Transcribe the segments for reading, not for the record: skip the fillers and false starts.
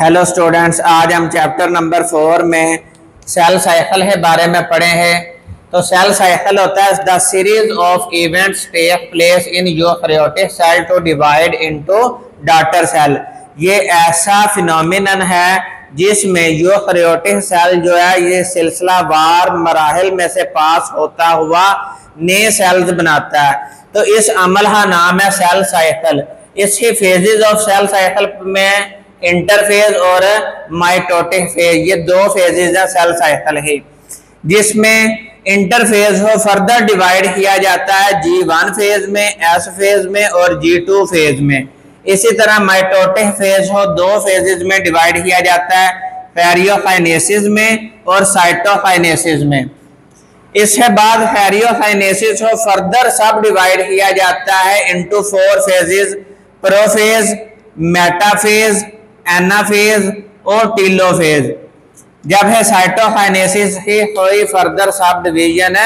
Hello students, आज हम chapter number 4 में सेल साइकिल के बारे में पढ़े हैं। तो सेल साइकिल होता है the series of events take place in eukaryotic cell to divide into daughter cell. ये ऐसा फिनोमिनन है जिसमें यूकैरियोटिक सेल जो है ये सिलसिलावार मराहिल में से पास होता हुआ नए सेल्स बनाता है। तो इस अमल का नाम है सेल साइकिल। इसके फेजेस ऑफ सेल साइकिल में इंटरफेज और माइटोटिक फेज, ये दो फेजेस है सेल साइकिल है, जिसमें इंटरफेज को फर्दर डिवाइड किया जाता है G1 फेज में, S फेज में और G2 फेज में। इसी तरह माइटोटिक फेज को दो फेजेस में डिवाइड किया जाता है, पैरियोकाइनेसिस में और साइटोकाइनेसिस में। इसके बाद पैरियोकाइनेसिस को फर्दर सब डिवाइड किया जाता है into 4 phases, prophase, metaphase, anaphase और टीलोफेज। जब है साइटोकाइनेसिस की कोई फर्दर सब डिवीजन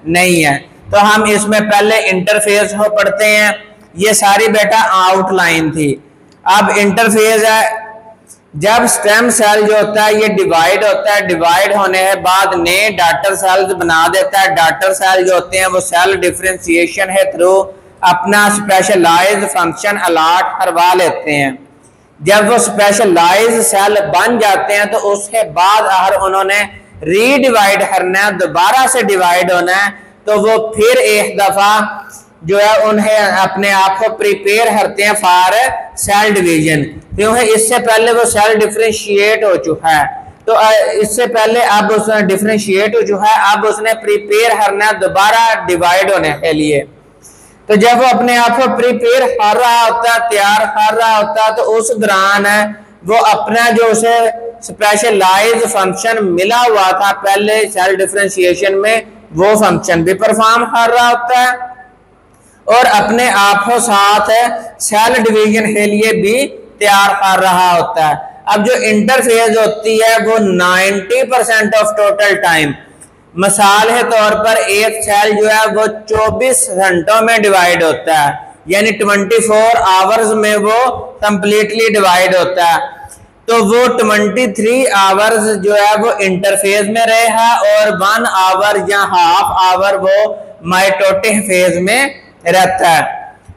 नहीं है। तो हम इसमें पहले इंटरफेज को पढ़ते हैं। ये सारी बेटा आउटलाइन थी। अब इंटरफेज है, जब स्टेम सेल जो होता है ये डिवाइड होता है, डिवाइड होने के बाद नए डॉटर सेल्स बना देता है। डॉटर सेल जो होते हैं वो सेल डिफरेंशिएशन है थ्रू अपना स्पेशलाइज्ड फंक्शन अलॉट करवा लेते हैं। जब वो स्पेशलाइज्ड सेल बन जाते हैं तो उसके बाद अगर उन्होंने रीडिवाइड करना है, दोबारा से डिवाइड होना है, तो वो फिर एक दफा जो है उन्हें अपने आप को प्रिपेयर करते हैं फॉर सेल डिवीजन, क्योंकि इससे पहले वो सेल डिफरेंशिएट हो चुका है। तो इससे पहले अब उसने डिफरेंशिएट हो चुका है, अब उसने प्रिपेयर करना है दोबारा डिवाइड होने के लिए। तो जब वो अपने आप को प्रिपेयर कर रहा होता है, तैयार कर रहा होता है, तो उस दौरान वो अपना जो उसे स्पेशलाइज्ड फंक्शन मिला हुआ था पहले सेल डिफरेंशिएशन में, वो फंक्शन भी परफॉर्म कर रहा होता है और अपने आप को साथ सेल डिवीजन के लिए भी तैयार कर रहा होता है। अब जो इंटरफेज होती है वो 90% ऑफ टोटल टाइम, मिसाल के तौर पर एक सेल जो है वो 24 घंटों में डिवाइड होता है, यानी 24 आवर्स में वो कंप्लीटली डिवाइड होता है। तो वो 23 आवर्स जो है वो इंटरफेज में रहेगा और 1 आवर या हाफ आवर वो माइटोटिक फेज में रहता है।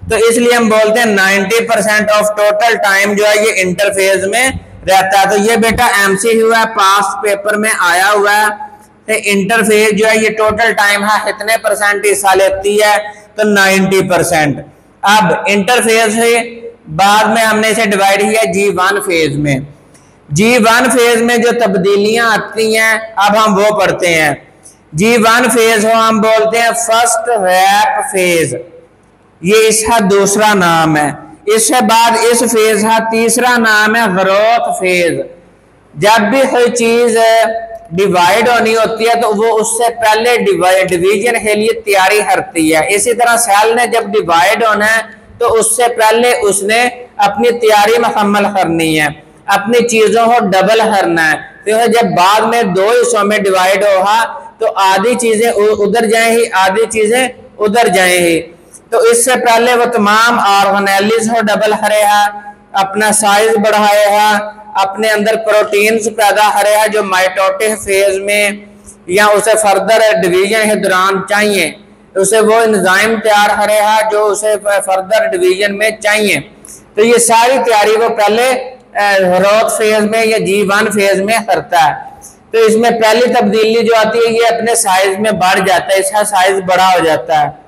तो इसलिए हम बोलते हैं 90% ऑफ टोटल टाइम जो है ये इंटरफेज में रहता है। तो ये बेटा MCQ है, पास्ट पेपर में आया हुआ है। इंटरफेज जो है ये टोटल टाइम है कितने परसेंट हिस्सा लेती है, तो 90%। अब इंटरफेज से बाद में हमने इसे डिवाइड किया G1 फेज में। G1 फेज में जो तब्दीलियां आती हैं अब हम वो पढ़ते हैं। G1 फेज को हम बोलते हैं फर्स्ट रैप फेज, ये इसका दूसरा नाम है। इसके बाद इस फेज का तीसरा नाम है ग्रोथ फेज। जब भी कोई चीज डिवाइड होनी होती है तो वो उससे पहले डिवीजन के लिए तैयारी करती है। इसी तरह सेल ने जब डिवाइड होना है तो उससे पहले उसने अपनी तैयारी मुकम्मल करनी है, अपनी चीजों को डबल करना है, क्योंकि जब बाद में दो हिस्सों में डिवाइड होगा तो आधी चीजें उधर जाएंगी, आधी चीजें उधर जाएंगी। तो इससे पहले वो तमाम ऑर्गेनेल्स को डबल करेगा, अपना साइज बढ़ाएगा, अपने अंदर प्रोटीन्स पैदा करेगा जो माइटोटिक फेज में या उसे फर्दर डिवीजन के दौरान चाहिए, उसे वो एंजाइम तैयार करेगा जो उसे फर्दर डिवीजन में चाहिए। तो ये सारी तैयारी वो पहले ग्रोथ फेज में या G1 फेज में करता है। तो इसमें पहली तब्दीली जो आती है ये अपने साइज में बढ़ जाता है, इसका साइज बड़ा हो जाता है।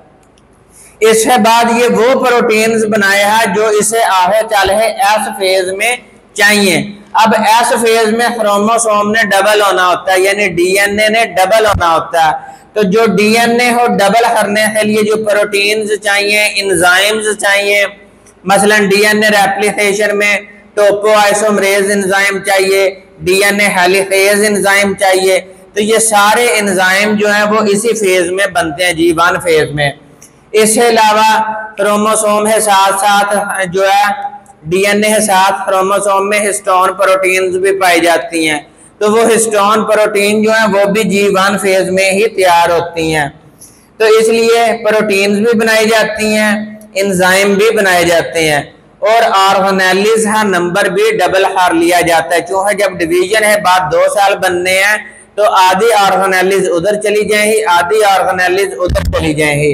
इसके बाद ये वो प्रोटीन्स बनाया जो इसे आगे चल है S फेज में चाहिए। अब S फेज में क्रोमोसोम ने डबल होना होता है, यानी DNA ने डबल होना होता है। तो जो DNA हो डबल करने के लिए जो प्रोटीन्स चाहिए, एंजाइम्स चाहिए, मसलन DNA रेप्लिकेशन में टोपोआइसोमरेज एंजाइम चाहिए, DNA हेलिकेज एंजाइम चाहिए। तो ये सारे एंजाइम जो हैं वो इसी फेज में बनते हैं, G1 फेज में। इसके अलावा क्रोमोसोम के साथ साथ जो है DNA के साथ क्रोमोसोम में हिस्टोन प्रोटीन्स भी पाई जाती हैं। तो वो हिस्टोन प्रोटीन जो है वो भी G1 फेज में ही तैयार होती हैं। तो इसलिए प्रोटीन्स भी बनाई जाती हैं, एंजाइम भी बनाए जाते हैं और ऑर्गेनेलिस का नंबर भी डबल हार लिया जाता है। क्यों है, जब डिवीजन है बाद 2 सेल बनने हैं तो आधी ऑर्गेनेलिस उधर चली जाएगी, आधी ऑर्गेनेलिस उधर चली जाएगी।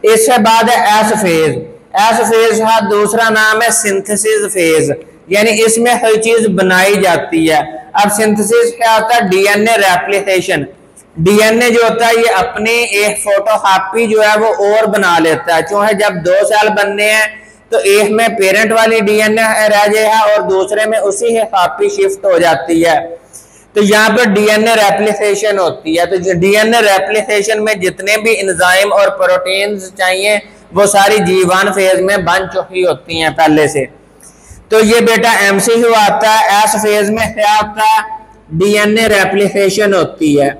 इसके बाद है एस फेज। एस फेज का दूसरा नाम है सिंथेसिस फेज, यानी इसमें हर चीज बनाई जाती है। अब सिंथेसिस क्या होता है, डीएनए रेप्लिकेशन। डीएनए जो होता है ये अपनी एक फोटोकॉपी जो है वो और बना लेता है। क्यों है, जब 2 सेल बनने हैं तो एक में पेरेंट वाली डीएनए रह जाएगा और दूसरे में उसी की कॉपी शिफ्ट हो जाती है। तो यहाँ पर डीएनए रेप्लिकेशन होती है। तो डीएनए रेप्लिकेशन में जितने भी एंजाइम और प्रोटीन्स चाहिए वो सारी G1 फेज में बन चुकी होती हैं पहले से। तो ये बेटा एमसीक्यू आता है। एस फेज में क्या होता है, डीएनए रेप्लिकेशन होती है।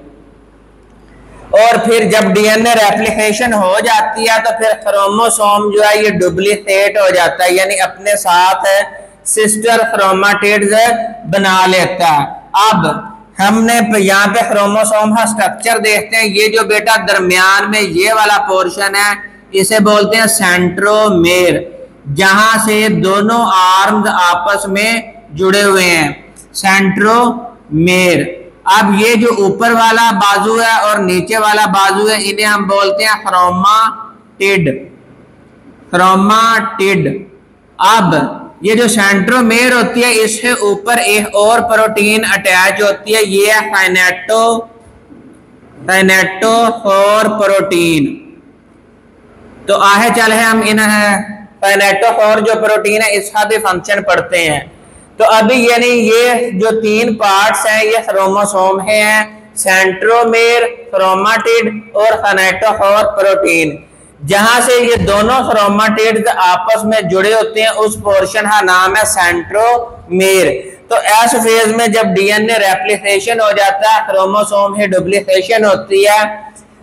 और फिर जब डीएनए रेप्लिकेशन हो जाती है तो फिर क्रोमोसोम जो है ये डुप्लीकेट हो जाता है, यानी अपने साथ सिस्टर क्रोमाटिड्स बना लेता है। अब हमने यहाँ पे क्रोमोसोम का स्ट्रक्चर देखते हैं। ये जो बेटा दरमियान में ये वाला पोर्शन है इसे बोलते हैं सेंट्रोमेर, जहां से दोनों आर्म्स आपस में जुड़े हुए हैं, सेंट्रोमेर। अब ये जो ऊपर वाला बाजू है और नीचे वाला बाजू है इन्हें हम बोलते हैं क्रोमाटिड, क्रोमाटिड। अब ये जो सेंट्रोमेर होती है इसके ऊपर एक और प्रोटीन अटैच होती है, ये है काइनेटोफोर प्रोटीन। तो आगे चल है हम इन काइनेटोफोर जो प्रोटीन है इसका भी फंक्शन पढ़ते हैं। तो अभी यानी ये जो 3 पार्ट्स हैं ये क्रोमोसोम हैं, सेंट्रोमेर, क्रोमाटिड और काइनेटोफोर प्रोटीन। जहां से ये दोनों क्रोमाटिड्स आपस में जुड़े होते हैं उस पोर्शन का नाम है सेंट्रोमेर। तो एस फेज में जब डीएनए रेप्लिकेशन हो जाता है, क्रोमोसोम की डुप्लीकेशन होती है,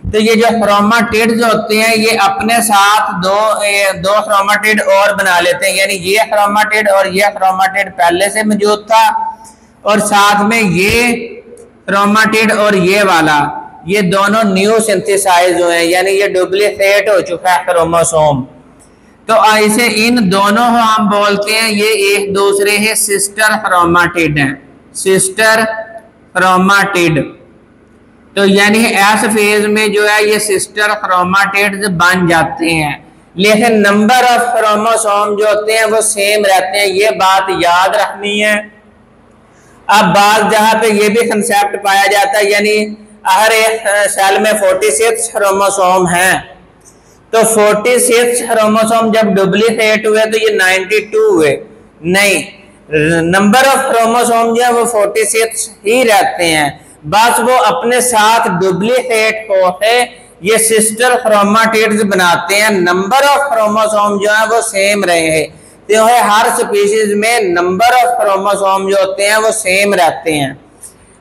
तो ये जो क्रोमाटिड्स होते हैं ये अपने साथ दो क्रोमाटिड और बना लेते हैं, यानी ये क्रोमाटिड और ये क्रोमाटिड पहले से मौजूद था और साथ में ये क्रोमाटिड और ये वाला, ये दोनों न्यू सिंथेसाइज हुए हैं, यानी ये डुप्लीकेट हो चुका है क्रोमोसोम। तो ऐसे इन दोनों को हम बोलते हैं ये एक दूसरे के सिस्टर क्रोमाटिड हैं, सिस्टर क्रोमाटिड। तो यानी एस फेज में जो है ये सिस्टर क्रोमाटिड्स बन जाते हैं, लेकिन नंबर ऑफ क्रोमोसोम जो होते हैं वो सेम रहते हैं, ये बात याद रखनी है। अब बात जहां पे ये भी कंसेप्ट पाया जाता है, यानी हर एक सेल में 46 क्रोमोसोम हैं, तो 46 क्रोमोसोम जब डुप्लीकेट हुए तो ये 92 हुए, नहीं, नंबर ऑफ क्रोमोसोम जो है वो 46 ही रहते हैं, बस वो अपने साथ डुप्लीकेट होके ये सिस्टर क्रोमाटिड्स बनाते हैं। नंबर ऑफ क्रोमोसोम जो है वो सेम रहे हैं, तो हर स्पीशीज में नंबर ऑफ क्रोमोसोम जो होते हैं वो सेम रहते हैं।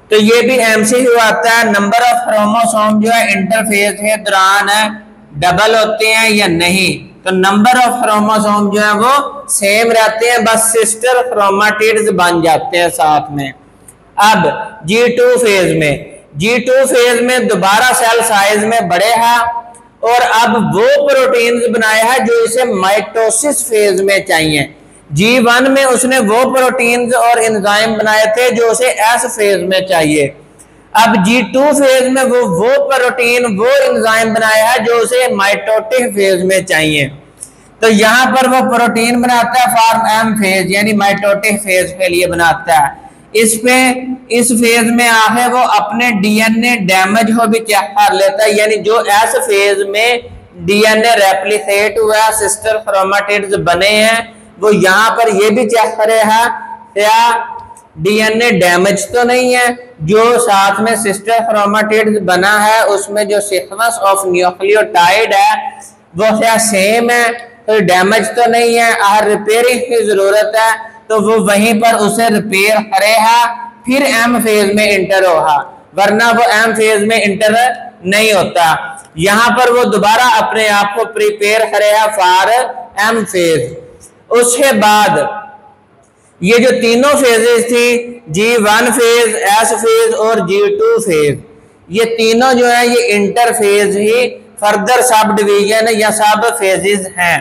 तो ये भी एमसीक्यू आता है, नंबर ऑफ क्रोमोसोम जो है इंटरफेज के दौरान डबल होते हैं या नहीं। तो नंबर ऑफ क्रोमोसोम जो है वो सेम रहते हैं, बस सिस्टर क्रोमाटिड्स बन जाते हैं साथ में। अब G2 फेज में दोबारा सेल साइज में बढ़े है और अब वो प्रोटीन्स बनाए हैं जो इसे माइटोसिस फेज में चाहिए। G1 में उसने वो प्रोटीन्स और एंजाइम बनाए थे जो उसे एस फेज में चाहिए। अब G2 फेज में वो प्रोटीन वो एंजाइम बनाया है जो उसे माइटोटिक फेज में चाहिए। तो यहाँ पर वो प्रोटीन बनाता है फॉर्म एम फेज, यानी माइटोटिक फेज के लिए बनाता है। इस फेज में आके वो अपने डीएनए डैमेज को भी चेक कर लेता है, यानी जो एस फेज में डीएनए रेप्लिकेट हुआ, सिस्टर क्रोमाटिड्स बने हैं, वो यहाँ पर ये भी चेक करेगा क्या डीएनए डैमेज तो नहीं है, जो साथ में सिस्टर क्रोमाटिड्स बना है उसमें जो सीक्वेंस ऑफ न्यूक्लियोटाइड है वो क्या सेम है, तो डैमेज तो नहीं है, अगर रिपेयरिंग की जरूरत है तो वो वहीं पर उसे रिपेयर करेगा, फिर एम फेज में इंटर होगा, वरना वो एम फेज में इंटर नहीं होता। यहाँ पर वो दोबारा अपने आप को प्रिपेयर करेगा फॉर एम फेज। उसके बाद ये जो तीनों फेजेस थी, G1 फेज, एस फेज और G2 फेज, ये तीनों जो है ये इंटरफेज ही फर्दर सब डिवीजन या सब फेजेस हैं।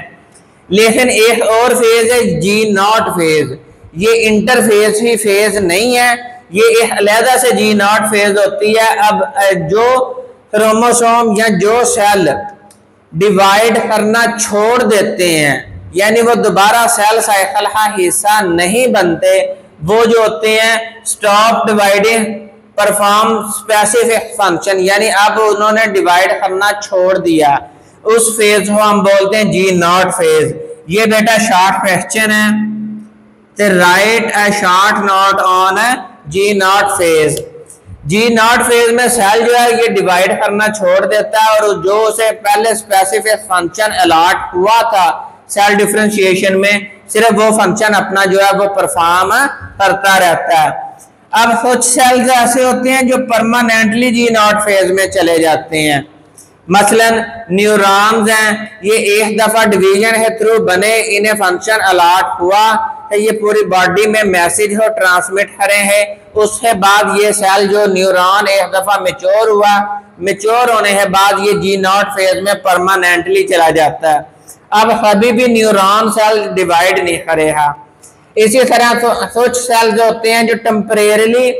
लेकिन एक और फेज है जी नॉट फेज, ये इंटरफेज ही फेज नहीं है, ये एक अलहदा से जी नॉट फेज होती है। अब जो क्रोमोसोम या जो सेल डिवाइड करना छोड़ देते हैं, यानी वो दोबारा सेल साइकिल का हिस्सा नहीं बनते, वो जो होते हैं stop dividing perform specific function, यानी अब उन्होंने डिवाइड करना छोड़ दिया, उस फेज को हम बोलते हैं जी नॉट फेज। ये बेटा शॉर्ट क्वेश्चन है, तो write a short note on G naught phase. G naught phase में सेल जो है ये डिवाइड करना छोड़ देता है, और जो उसे पहले स्पेसिफिक फंक्शन अलॉट हुआ था सेल डिफरेंशिएशन में, सिर्फ वो फंक्शन अपना जो है वो परफॉर्म करता रहता है। अब कुछ सेल्स ऐसे होते हैं जो परमानेंटली जी नॉट फेज में चले जाते हैं, मसलन न्यूरॉन्स हैं, ये एक दफा डिवीजन के थ्रू बने, इन्हें फंक्शन अलॉट हुआ, ये पूरी बॉडी में मैसेज हो ट्रांसमिट करे हैं, उसके बाद ये सेल जो न्यूरॉन एक दफा मेच्योर हुआ, मेच्योर होने के बाद ये जी नॉट फेज में परमानेंटली चला जाता है। अब कभी भी न्यूरॉन सेल डिवाइड नहीं करेगा। इसी तरह कुछ सेल जो होते हैं जो टेम्परेरीली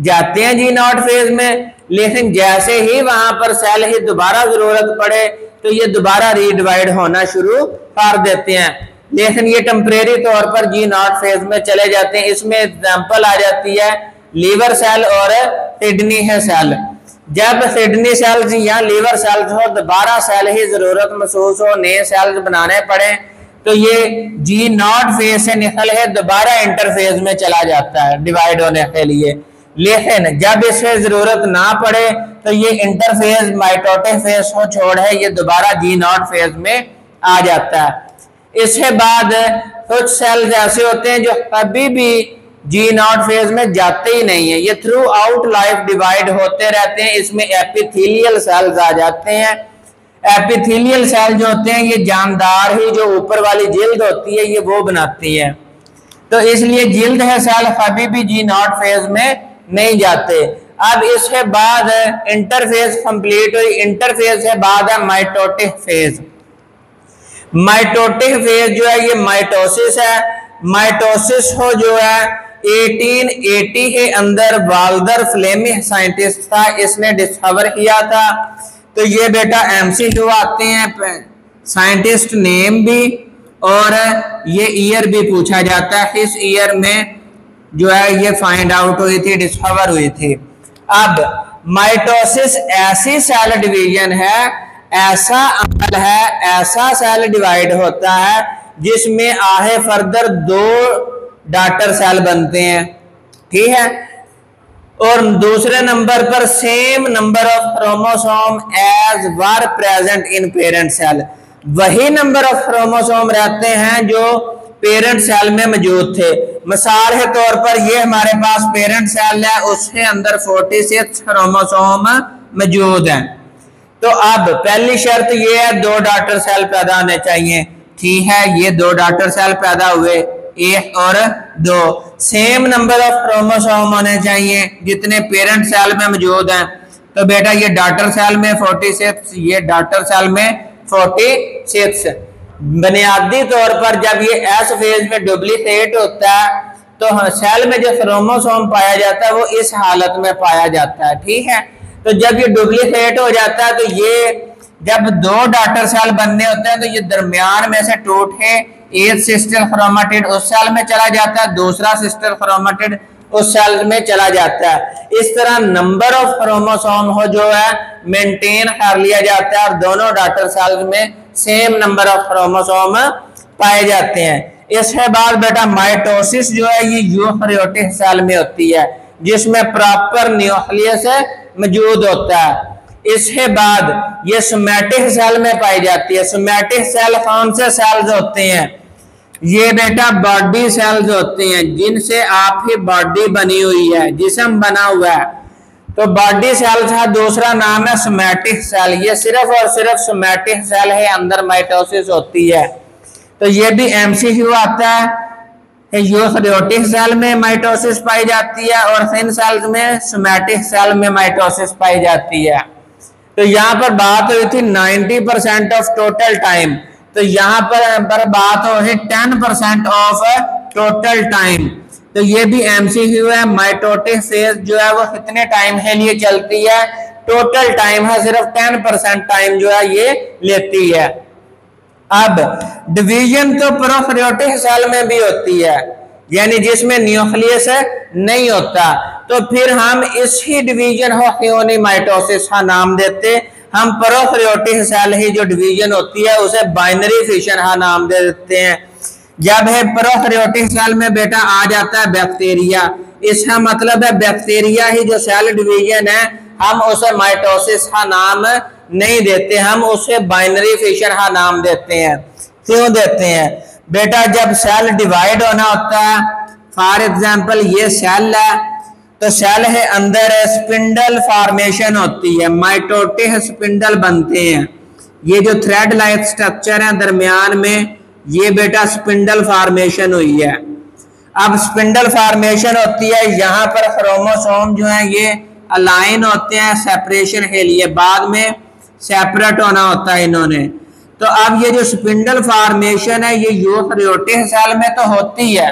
जाते हैं जी नॉट फेज में, लेकिन जैसे ही वहां पर सेल ही दोबारा जरूरत पड़े तो ये दोबारा रीडिवाइड होना शुरू कर देते हैं, लेकिन ये टेम्परेरी तौर पर जी नॉट फेज में चले जाते हैं। इसमें एग्जांपल आ जाती है लीवर सेल और किडनी है सेल। जब किडनी सेल्स या लीवर सेल्स हो दोबारा सेल ही जरूरत महसूस हो, नए सेल्स बनाने पड़े, तो ये जी नॉट फेज से निकल है दोबारा इंटरफेज में चला जाता है डिवाइड होने के लिए। लेकिन जब इसे जरूरत ना पड़े तो ये इंटरफेज माइटोटिक फेज को छोड़ है ये दोबारा जी नॉट फेज में आ जाता है। इसके बाद कुछ सेल्स ऐसे होते हैं जो कभी भी जी नॉट फेज में जाते ही नहीं है, ये थ्रू आउट लाइफ डिवाइड होते रहते हैं। इसमें एपिथेलियल सेल्स आ जाते हैं। एपिथेलियल सेल जो होते हैं ये जानदार ही जो ऊपर वाली जिल्द होती है ये वो बनाती है, तो इसलिए जिल्द है सेल कभी भी जी नॉट फेज में नहीं जाते। अब इसके बाद इंटरफेज कंप्लीट हुई, इंटरफेज के बाद है माइटोटिक फेज। माइटोटिक फेज जो है ये माइटोसिस है। माइटोसिस को जो है 1880 के अंदर वाल्डर फ्लेमिंग साइंटिस्ट था, इसने डिस्कवर किया था। तो ये बेटा एमसीक्यू आते हैं, साइंटिस्ट नेम भी और ये ईयर भी पूछा जाता है, इस ईयर में जो है ये फाइंड आउट हुई थी, डिस्कवर हुई थी। अब माइटोसिस ऐसी सेल डिवीजन है, ऐसा अमल है, ऐसा सेल डिवाइड होता है जिसमें आगे फर्दर 2 डॉटर सेल बनते हैं, ठीक है, और दूसरे नंबर पर same number of chromosome as were present in parent cell, वही नंबर ऑफ क्रोमोसोम रहते हैं जो पेरेंट सेल में मौजूद थे। मिसाल के तौर पर ये हमारे पास पेरेंट सेल है, उसके अंदर 46 क्रोमोसोम मौजूद हैं। तो अब पहली शर्त ये है 2 डॉटर सेल पैदा होने चाहिए, ठीक है, ये 2 डॉटर सेल पैदा हुए, 1 और 2, सेम नंबर ऑफ क्रोमोसोम होने चाहिए जितने पेरेंट सेल में मौजूद हैं। तो बेटा ये डॉटर सेल में 46, ये डॉटर सेल में 46। बुनियादी तौर पर जब ये एस फेज में डुप्लीकेट होता है तो सेल में जो क्रोमोसोम पाया जाता है वो इस हालत में पाया जाता है, ठीक है। तो जब ये डुप्लीकेट हो जाता है तो ये जब 2 डॉटर सेल बनने होते हैं तो ये दरमियान में से टूट के एक सिस्टर क्रोमेटिड उस सेल में चला जाता है, दूसरा सिस्टर क्रोमेटिड उस सेल में चला जाता है। इस तरह नंबर ऑफ क्रोमोसोम हो जो है मेंटेन कर लिया जाता है और दोनों डॉटर सेल्स में सेम नंबर ऑफ क्रोमोसोम पाए जाते हैं। इसके बाद बेटा माइटोसिस जो है ये यूकैरियोटिक सेल में होती है जिसमें प्रॉपर न्यूक्लियस मौजूद होता है। इसके बाद ये सोमैटिक सेल में पाई जाती है। सोमैटिक सेल कौन से सेल्स होते हैं? ये बेटा बॉडी सेल्स होते हैं जिनसे आपकी बॉडी बनी हुई है, जिस्म बना हुआ है। तो बॉडी सेल का दूसरा नाम है सोमैटिक सेल। ये सिर्फ और सिर्फ सोमैटिक सेल है, अंदर माइटोसिस होती है। तो ये भी एमसीक्यू आता है। यूकैरियोटिक सेल में माइटोसिस पाई जाती है और थिन सेल्स में सोमैटिक सेल में माइटोसिस पाई जाती है। तो यहाँ पर बात हुई थी 90% ऑफ टोटल टाइम तो यहाँ पर बात हो रही 10% ऑफ टोटल टाइम। तो ये भी एमसीक्यू है। माइटोटिक फेज जो है वो कितने टाइम के लिए चलती है, टोटल टाइम है सिर्फ 10% टाइम जो है ये लेती है। अब डिवीजन तो प्रोकैरियोटिक सेल में भी होती है, यानी जिसमें न्यूक्लियस नहीं होता, तो फिर हम इसी डिवीजन हो क्यों माइटोसिस का नाम देते, हम प्रोकैरियोटिक सेल ही जो डिवीजन होती है उसे बाइनरी फिशन का नाम दे देते हैं। जब है प्रोकैरियोटिक सेल में बेटा आ जाता है बैक्टीरिया, इसका मतलब है बैक्टीरिया ही जो सेल डिवीजन है हम उसे माइटोसिस का नाम नहीं देते, हम उसे बाइनरी फिशन का नाम देते हैं। क्यों देते हैं बेटा, जब सेल डिवाइड होना होता है, फॉर एग्जांपल ये सेल है, तो सेल है अंदर स्पिंडल फॉर्मेशन होती है, माइटोटिक स्पिंडल बनते हैं। ये जो थ्रेड लाइक स्ट्रक्चर है दरमियान में, ये बेटा स्पिंडल फॉर्मेशन हुई है। अब स्पिंडल फॉर्मेशन होती है, यहाँ पर क्रोमोसोम जो है ये अलाइन होते हैं सेपरेशन के लिए, बाद में सेपरेट होना होता है इन्होंने। तो अब ये जो स्पिंडल फॉर्मेशन है ये यूकैरियोटिक सेल में तो होती है,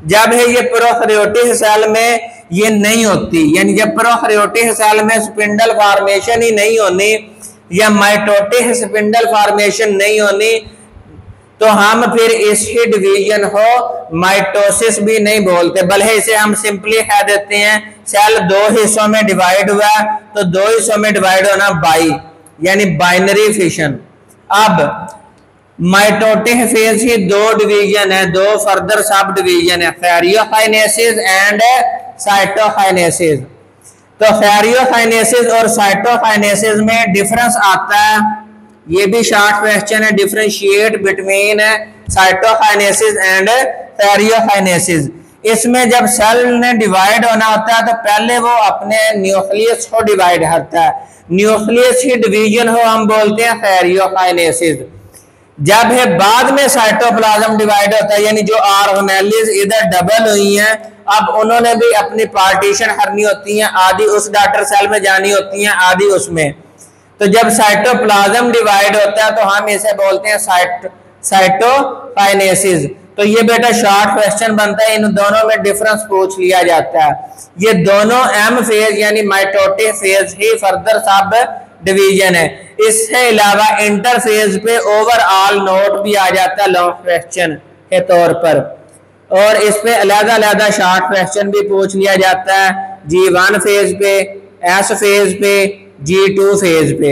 जब है ये प्रोकैरियोटिक सेल में ये नहीं होती, यानी जब प्रोकैरियोटिक सेल में स्पिंडल फॉर्मेशन ही नहीं होनी या माइटोटिक स्पिंडल फॉर्मेशन नहीं होनी, तो हम फिर इसकी डिवीजन हो माइटोसिस भी नहीं बोलते, बल्कि इसे हम सिंपली कह देते हैं सेल दो हिस्सों में डिवाइड हुआ, तो दो हिस्सों में डिवाइड होना बाई, यानी बाइनरी फिशन। अब माइटोटिक फेज की दो डिवीजन है, दो फर्दर सब डिवीजन है, कैरियोकाइनेसिस एंड साइटोकाइनेसिस। तो कैरियोकाइनेसिस और साइटोकाइनेसिस में डिफरेंस आता है, ये भी शॉर्ट क्वेश्चन है, differentiate between cytokinesis and karyokinesis. इसमें जब सेल ने डिवाइड होना होता है तो पहले वो अपने न्यूक्लियस को डिवाइड करता है, न्यूक्लियस की डिवीजन हो हम बोलते हैं कैरियोकाइनेसिस। जब है बाद में साइटोप्लाज्म डिवाइड होता है, यानी जो ऑर्गेनेल्स इधर डबल हुई हैं, अब उन्होंने भी अपनी पार्टीशन करनी होती है, आधी उस डॉटर सेल में जानी होती है, आधी उसमें। तो जब साइटोप्लाज्म डिवाइड होता है तो हम इसे बोलते हैं साइटोकाइनेसिस। तो ये बेटा शॉर्ट क्वेश्चन बनता है, इन दोनों में डिफरेंस पूछ लिया जाता है। ये दोनों एम फेज यानी माइटोटिक फेज ही फर्दर सब डिवीजन है। इसके अलावा इंटरफेज पे ओवरऑल नोट भी आ जाता है लॉन्ग क्वेश्चन के तौर पर, और इस पे अलग-अलग शॉर्ट क्वेश्चन भी पूछ लिया जाता है, G1 फेज पे, एस फेज पे, G2 फेज पे।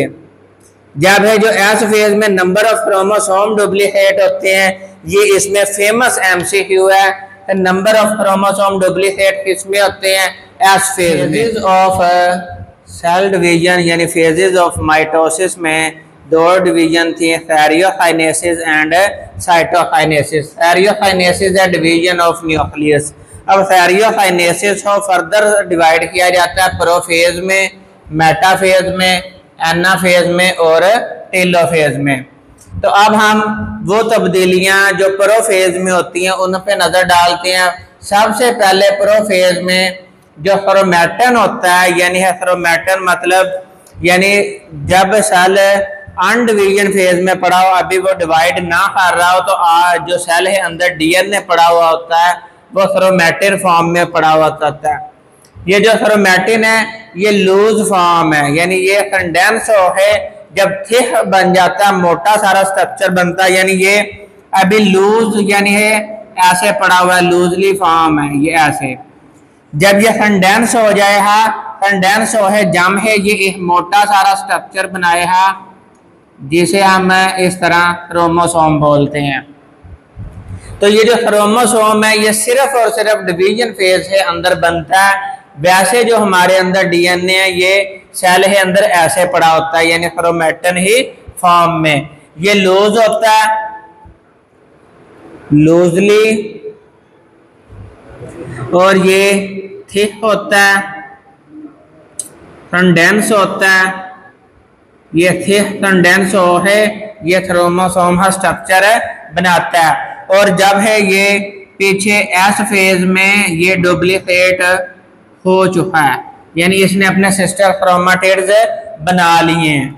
जब है जो एस फेज में नंबर ऑफ क्रोमोसोम डुप्लीकेट होते हैं, ये इसमें फेमस एमसीक्यू है, नंबर ऑफ क्रोमोसोम डुप्लीकेट किसमें होते हैं, एस फेज में। ऑफ सेल डिवीजन यानी फेजेस ऑफ माइटोसिस में दो डिवीजन थी, कैरियोकाइनेसिस एंड साइटोकाइनेसिस। कैरियोकाइनेसिस है डिवीजन ऑफ न्यूक्लियस। अब कैरियोकाइनेसिस को फर्दर डिवाइड किया जाता है प्रोफेज में, मेटाफेज में, एनाफेज में और टेलोफेज में। तो अब हम वो तब्दीलियां जो प्रोफेज में होती हैं उन पे नजर डालते हैं। सबसे पहले प्रोफेज में जो क्रोमैटिन होता है, यानी है क्रोमैटिन मतलब यानी जब सेल अनडिवीजन फेज में पड़ा हो, अभी वो डिवाइड ना कर रहा हो, तो जो सेल है अंदर डीएनए पड़ा हुआ होता है वो क्रोमैटिन फॉर्म में पड़ा हुआ होता है। ये जो क्रोमैटिन है ये लूज फॉर्म है, यानी ये कंडेंस है, जब थिक बन जाता है मोटा सारा स्ट्रक्चर बनता है, यानी ये अभी लूज यानी है ऐसे पड़ा हुआ है, लूजली फॉर्म है ये ऐसे। जब ये कंडेंस हो जाएगा, कंडेंस हो है जम है, ये एक मोटा सारा स्ट्रक्चर बनाएगा जिसे हम इस तरह क्रोमोसोम बोलते हैं। तो ये जो क्रोमोसोम है ये सिर्फ और सिर्फ डिवीजन फेज के अंदर बनता है। वैसे जो हमारे अंदर डीएनए है ये सेल के अंदर ऐसे पड़ा होता है, यानी क्रोमैटिन ही फॉर्म में। ये लूज होता है, लूजली, और ये थिक होता है, कंडेंस होता है। ये थिक कंडेंस हो है ये क्रोमोसोम का स्ट्रक्चर बनाता है। और जब है ये पीछे एस फेज में ये डुप्लीकेट हो चुका है, यानी इसने अपने सिस्टर क्रोमाटिड्स बना लिए हैं।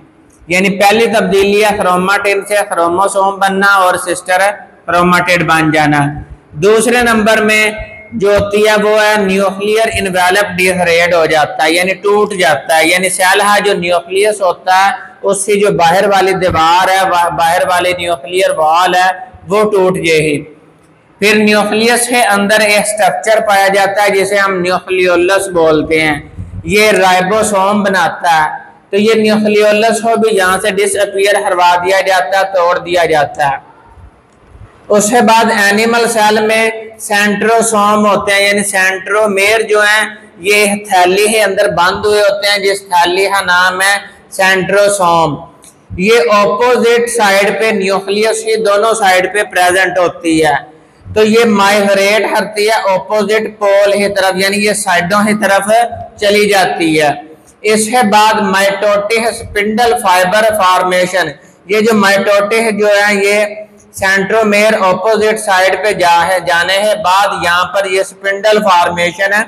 यानी पहली तब्दीली है क्रोमाटिन से क्रोमोसोम बनना और सिस्टर क्रोमाटिड बन जाना। दूसरे नंबर में जो होती है वो है न्यूक्लियर इन्वेलप डिग्रेड हो जाता है, यानी टूट जाता है। यानी सेल है जो न्यूक्लियस होता है उसकी जो बाहर वाली दीवार है, बाहर वाली न्यूक्लियर वॉल है, वो टूट जाएगी। फिर न्यूक्लियस के अंदर एक स्ट्रक्चर पाया जाता है जिसे हम न्यूक्लियोलस बोलते हैं, ये राइबोसोम बनाता है। तो ये न्यूक्लियोलस को भी यहाँ से डिसअपीयर करवा दिया जाता है, तोड़ दिया जाता है। उसके बाद एनिमल सेल में सेंट्रोसोम होते हैं, यानी सेंट्रोमेर जो है ये थैली के अंदर बंद हुए होते हैं, जिस थैली का नाम है सेंट्रोसोम। ये ऑपोजिट साइड पे न्यूक्लियस की दोनों साइड पे प्रेजेंट होती है। तो ये माइग्रेट करती है ऑपोजिट पोल की तरफ, यानी ये साइडों की तरफ चली जाती है। इसके बाद माइटोटिक स्पिंडल फाइबर फॉर्मेशन, ये जो माइटोटिक जो है ये सेंट्रोमेर ऑपोजिट साइड पे जाने के बाद यहाँ पर ये स्पिंडल फॉर्मेशन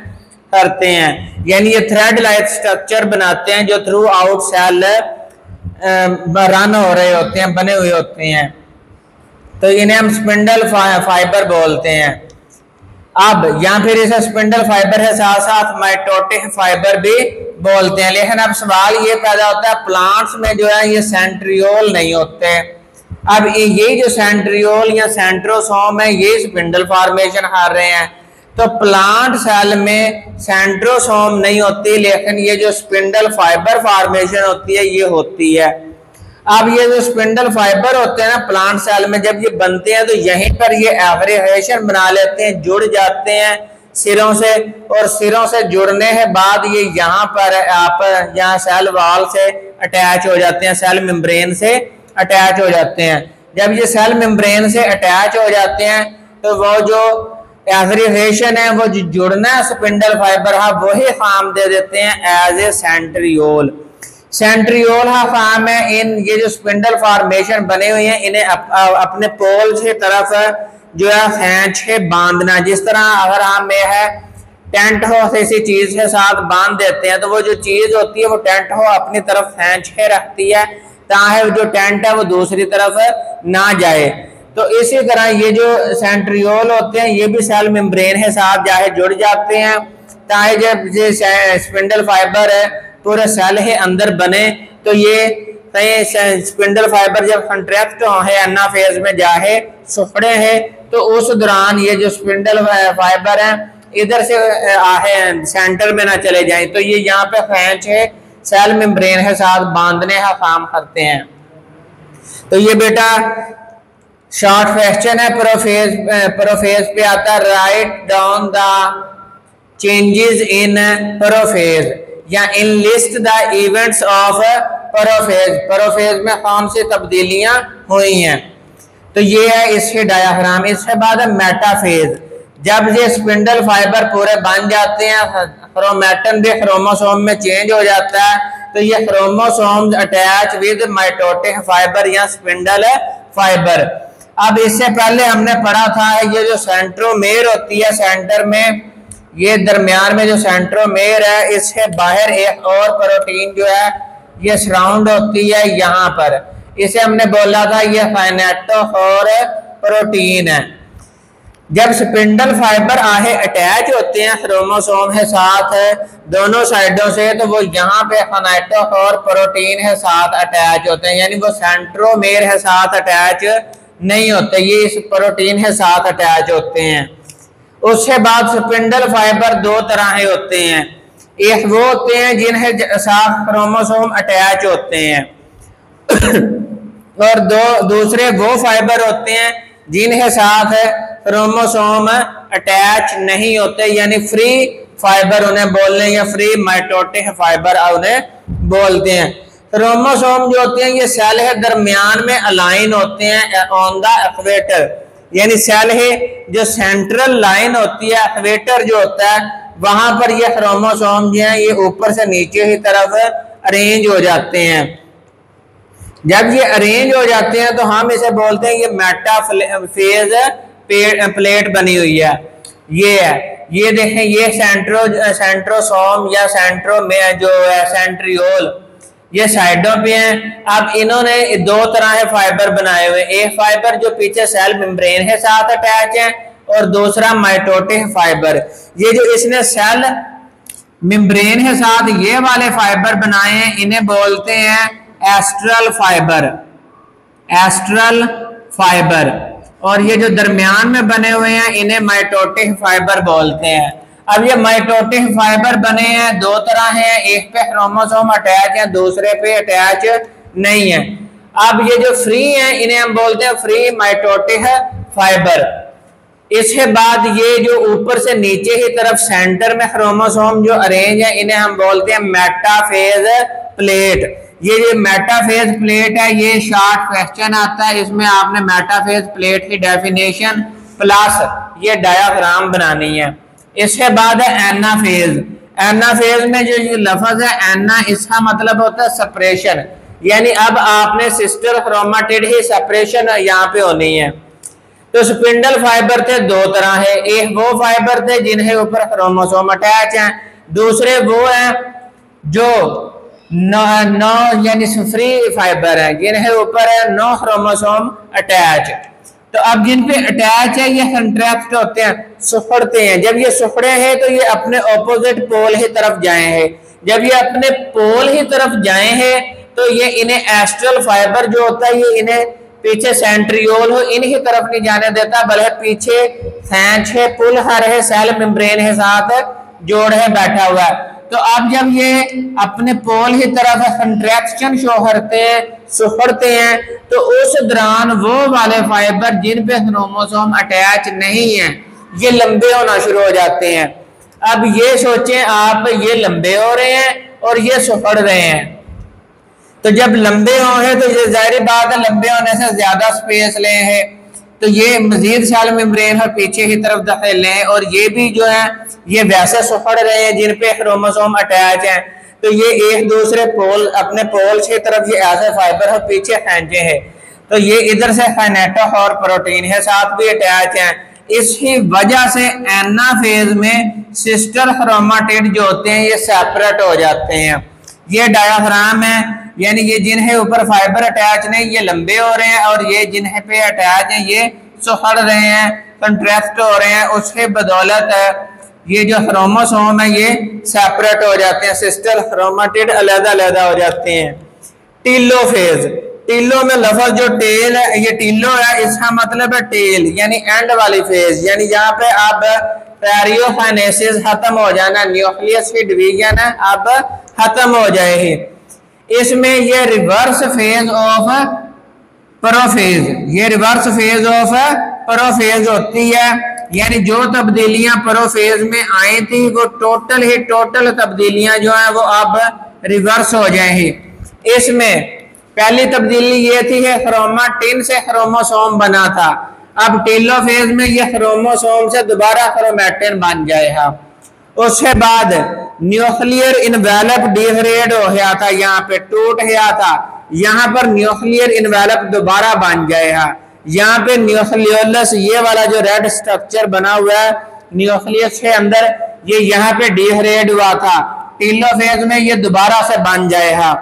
करते हैं, यानी ये थ्रेड लाइक स्ट्रक्चर बनाते हैं जो थ्रू आउट सेल रन हो रहे होते हैं, बने हुए होते हैं। तो इन्हें हम स्पिंडल फाइबर बोलते हैं। अब या फिर इसे स्पिंडल फाइबर के साथ साथ माइटोटिक फाइबर भी बोलते हैं। लेकिन अब सवाल ये पैदा होता है प्लांट्स में जो है ये सेंट्रियोल नहीं होते। अब ये जो सेंट्रियोल या सेंट्रोसोम है ये स्पिंडल फॉर्मेशन कर रहे हैं। तो प्लांट सेल में सेंट्रोसोम नहीं होती, लेकिन ये जो स्पिंडल फाइबर फॉर्मेशन होती है ये होती है। अब ये जो स्पिंडल फाइबर होते हैं ना प्लांट सेल में, जब ये बनते हैं तो यहीं पर ये एग्रीगेशन बना लेते हैं, जुड़ जाते हैं सिरों से, और सिरों से जुड़ने के बाद ये यहाँ पर आप यहाँ सेल वॉल से अटैच हो जाते हैं, सेल मेम्ब्रेन से अटैच हो जाते हैं। जब ये सेल मेम्ब्रेन से अटैच हो जाते हैं तो वो जो एग्रीगेशन है, वो जो जुड़ना है स्पिंडल फाइबर है, वही काम दे देते हैं एज ए सेंट्रियोल। सेंट्रियोल का काम है इन ये जो स्पिंडल फॉर्मेशन बने हुए हैं इन्हें अपने पोल की तरफ जो है खींच के बांधना। जिस तरह अगर हम में है टेंट हो किसी चीज के साथ बांध देते हैं तो वो जो चीज होती है वो टेंट हो अपनी तरफ खींच के रखती है ताकि जो टेंट है वो दूसरी तरफ ना जाए। तो इसी तरह ये जो सेंट्रियोल होते हैं ये भी सेल मेम्ब्रेन के साथ जाके जुड़ जाते हैं ताकि जब ये स्पिंडल फाइबर है पूरे सेल के अंदर बने तो ये स्पिंडल फाइबर जब कंट्रैक्ट है एनाफेज में जाए सुखड़े हैं तो उस दौरान ये जो स्पिंडल फाइबर है इधर से आहे सेंटर में ना चले जाएं, तो ये यहाँ पे खींच है सेल मेम्ब्रेन के साथ बांधने का काम करते हैं। तो ये बेटा शॉर्ट क्वेश्चन है प्रोफेज पे आता है। Write down the changes in prophase या in list the events of prophase. Prophase में कौन सी तब्दीलियां हुई हैं, तो ये है इसके डायग्राम। इसके बाद है मेटाफेज, जब ये स्पिंडल फाइबर पूरे बन जाते हैं क्रोमैटिन भी क्रोमोसोम में चेंज हो जाता है तो ये chromosome attach with mitotic fibre या स्पिंडल फाइबर। अब इससे पहले हमने पढ़ा था ये जो सेंट्रोमेर होती है सेंटर में, ये दरमियान में जो सेंट्रोमेर है इसके बाहर एक और प्रोटीन जो है ये सराउंड होती है यहाँ पर, इसे हमने बोला था ये काइनेटोफोर प्रोटीन है। जब स्पिंडल फाइबर आहे अटैच होते हैं क्रोमोसोम के साथ दोनों साइडों से तो वो यहाँ पे काइनेटोफोर प्रोटीन के साथ अटैच होते हैं, यानी वो सेंट्रोमेर के साथ अटैच नहीं होते, ये इस प्रोटीन के साथ अटैच होते हैं। उसके बाद स्पिंडल फाइबर दो तरह के होते हैं, एक वो होते हैं जिन्हें साथ क्रोमोसोम अटैच होते हैं और दूसरे वो फाइबर होते हैं जिन्हें साथ क्रोमोसोम अटैच नहीं होते, यानी फ्री फाइबर उन्हें बोलते हैं या फ्री माइटोटिक फाइबर उन्हें बोलते हैं। क्रोमोसोम जो होते हैं ये सेल के दरमियान में अलाइन होते हैं ऑन द इक्वेटर, यानी सेल के जो सेंट्रल लाइन होती है इक्वेटर जो होता है वहां पर ये क्रोमोसोम जो है ये ऊपर से नीचे की तरफ अरेंज हो जाते हैं। जब ये अरेंज हो जाते हैं तो हम इसे बोलते हैं ये मेटाफेज प्लेट बनी हुई है। ये है, ये देखें ये सेंट्रोसोम या सेंट्रो में जो है सेंट्रियोल, ये साइडों पे हैं। अब इन्होंने दो तरह के फाइबर बनाए हुए, एक फाइबर जो पीछे सेल मेम्ब्रेन के साथ अटैच है और दूसरा माइटोटिक फाइबर। ये जो इसने सेल मेम्ब्रेन के साथ ये वाले फाइबर बनाए हैं इन्हें बोलते हैं एस्ट्रल फाइबर, एस्ट्रल फाइबर। और ये जो दरमियान में बने हुए हैं इन्हें माइटोटिक फाइबर बोलते हैं। अब ये माइटोटिक फाइबर बने हैं दो तरह हैं, एक पे क्रोमोसोम अटैच है, दूसरे पे अटैच नहीं है। अब ये जो फ्री हैं इन्हें हम बोलते हैं फ्री माइटोटिक फाइबर। इसके बाद ये जो ऊपर से नीचे की तरफ सेंटर में क्रोमोसोम जो अरेंज है इन्हें हम बोलते हैं मेटाफेज प्लेट। ये जो मेटाफेज प्लेट है ये शॉर्ट क्वेश्चन आता है, इसमें आपने मेटाफेज प्लेट की डेफिनेशन प्लस ये डायाग्राम बनानी है। इसके बाद है एनाफेज। एनाफेज में जो ये लफ्ज है एना, इसका मतलब होता है सेपरेशन, यानी अब आपने सिस्टर क्रोमाटिड ही सेपरेशन यहाँ पे होनी है। तो स्पिंडल फाइबर थे दो तरह है, एक वो फाइबर थे जिन्हें ऊपर क्रोमोसोम अटैच हैं, दूसरे वो हैं जो नो यानी फ्री फाइबर है जिन्हें ऊपर है नो क्रोमोसोम अटैच। तो अब जिन पे अटैच है ये कंट्रैक्ट होते हैं, सुखड़ते हैं। जब ये सुखड़े हैं तो ये अपने ऑपोजिट पोल की तरफ जाए हैं, जब ये अपने पोल की तरफ जाए हैं तो ये इन्हें एस्ट्रल फाइबर जो होता है ये इन्हें पीछे सेंट्रियोल हो इनकी तरफ नहीं जाने देता, बल्कि पीछे खींच है पुल हर है सेल मेम्ब्रेन के साथ जोड़ है बैठा हुआ है। तो अब जब ये अपने पोल की तरफ कंट्रैक्शन शो करते हैं, सुखड़ते हैं, तो उस दौरान वो वाले फाइबर जिन पे क्रोमोसोम अटैच नहीं है ये लंबे होना शुरू हो जाते हैं। अब ये सोचें आप, ये लंबे हो रहे हैं और ये सुखड़ रहे हैं, तो जब लंबे होंगे तो ये जाहिर बात है लंबे होने से ज्यादा स्पेस ले हैं, तो ये मजीद सेल मेम्ब्रेन और पीछे की तरफ धकेल लें, और ये भी जो है ये वैसे सुखड़ रहे हैं जिन पे क्रोमोसोम अटैच हैं, तो ये एक दूसरे पोल अपने पोल की तरफ ये ऐसे फाइबर है पीछे खींचे हैं, तो ये इधर से काइनेटो और प्रोटीन के साथ भी अटैच हैं। इसी वजह से एनाफेज में सिस्टर क्रोमाटिड जो होते हैं ये सेपरेट हो जाते हैं। ये डायाग्राम है, यानी ये जिन्हें ऊपर फाइबर अटैच नहीं ये लंबे हो रहे हैं, और ये जिन्हें पे अटैच हैं ये सुखड़ रहे हैं, कंट्रैक्ट हो रहे हैं। उसके बदौलत ये जो क्रोमोसोम है ये सेपरेट हो जाते हैं, सिस्टर क्रोमाटिड अलग-अलग हो जाते हैं। टीलोफेज, टीलो में लफ्ज जो टेल है ये टीलो है, इसका मतलब है टेल यानी एंड वाली फेज, यानी यहाँ पे अब पैरियोकाइनेसिस खत्म हो जाना, न्यूक्लियस की डिवीजन है अब खत्म हो जाएगी। इसमें ये रिवर्स फेज ऑफ प्रोफेज, ये रिवर्स फेज ऑफ प्रोफेज होती है, यानी जो तब्दीलियां प्रोफेज में आई थी वो टोटल तब्दीलियां जो है वो अब रिवर्स हो जाएंगी। इसमें पहली तब्दीली ये थी कि क्रोमाटिन से क्रोमोसोम बना था, अब टेलोफेज में ये क्रोमोसोम से दोबारा क्रोमैटिन बन जाएगा। उसके बाद न्यूक्लियर इनवेलप डिग्रेड हो गया था, यहाँ पे टूट गया था, यहाँ पर न्यूक्लियर इनवेलप दोबारा बन जाएगा। यहाँ पे न्यूक्लियोलस ये वाला जो रेड स्ट्रक्चर बना हुआ है न्यूक्लियस के अंदर ये यहाँ पे डिग्रेड हुआ था, टेलोफेज में ये दोबारा से बन जाएगा।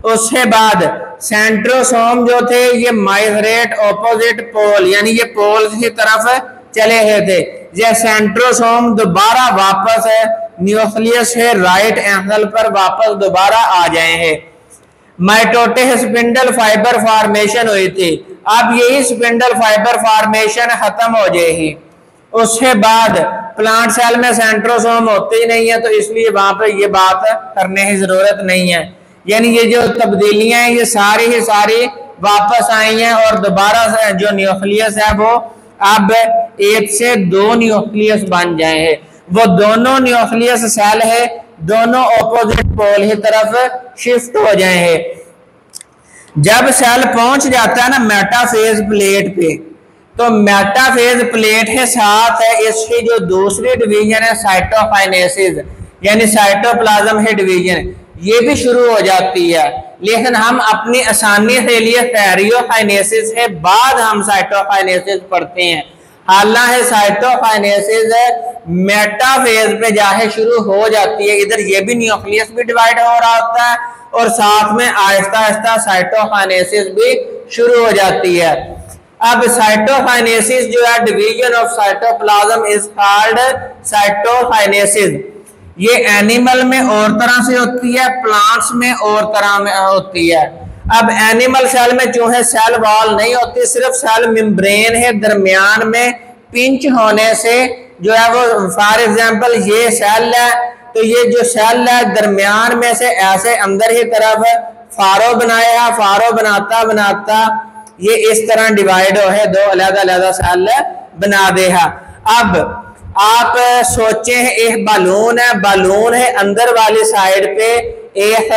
उसके बाद सेंट्रोसोम जो थे ये माइग्रेट ऑपोजिट पोल, यानी ये पोल की तरफ चले गए थे, ये सेंट्रोसोम दोबारा वापस है न्यूक्लियस से राइट एंगल पर वापस दोबारा आ जाए हैं। माइटोटिक स्पिंडल फाइबर फॉर्मेशन हुई थी, अब यही स्पिंडल फाइबर फॉर्मेशन खत्म हो जाएगी। उसके बाद प्लांट सेल में सेंट्रोसोम होते ही नहीं है, तो इसलिए वहां पर ये बात करने की जरूरत नहीं है। यानी ये जो तब्दीलियां हैं ये सारी ही सारी वापस आई हैं, और दोबारा से जो न्यूक्लियस है वो अब एक से दो न्यूक्लियस बन जाए हैं। वो दोनों न्यूक्लियस सेल है दोनों ऑपोजिट पोल की तरफ शिफ्ट हो जाए हैं। जब सेल पहुंच जाता है ना मेटाफेज प्लेट पे, तो मेटाफेज प्लेट के साथ है इसकी जो दूसरी डिवीजन है साइटोकाइनेसिस, यानी साइटोप्लाज्म की डिवीजन, ये भी शुरू हो जाती है। लेकिन हम अपनी आसानी के लिए पैरियोकाइनेसिस के बाद हम साइटोकाइनेसिस पढ़ते हैं, हालांकि साइटोकाइनेसिस मेटाफेज पे जाके शुरू हो जाती है। इधर ये भी न्यूक्लियस भी डिवाइड हो रहा होता है और साथ में आहिस्ता आहिस्ता साइटोकाइनेसिस भी शुरू हो जाती है। अब साइटोकाइनेसिस जो है, division of cytoplasm is called cytokinesis. ये एनिमल में और तरह से होती है, प्लांट्स में और तरह में होती है। अब एनिमल सेल में जो है सेल वॉल नहीं होती, सिर्फ सेल मेम्ब्रेन है, दरमियान में पिंच होने से जो है वो, फॉर एग्जांपल ये सेल है, तो ये जो सेल है दरमियान में से ऐसे अंदर ही तरफ फारो बनाया, फारो बनाता बनाता ये इस तरह डिवाइड हो है, दो अलग अलग सेल बना दे है। अब आप सोचे एक बालून है, बालून है, अंदर वाली साइड पे एक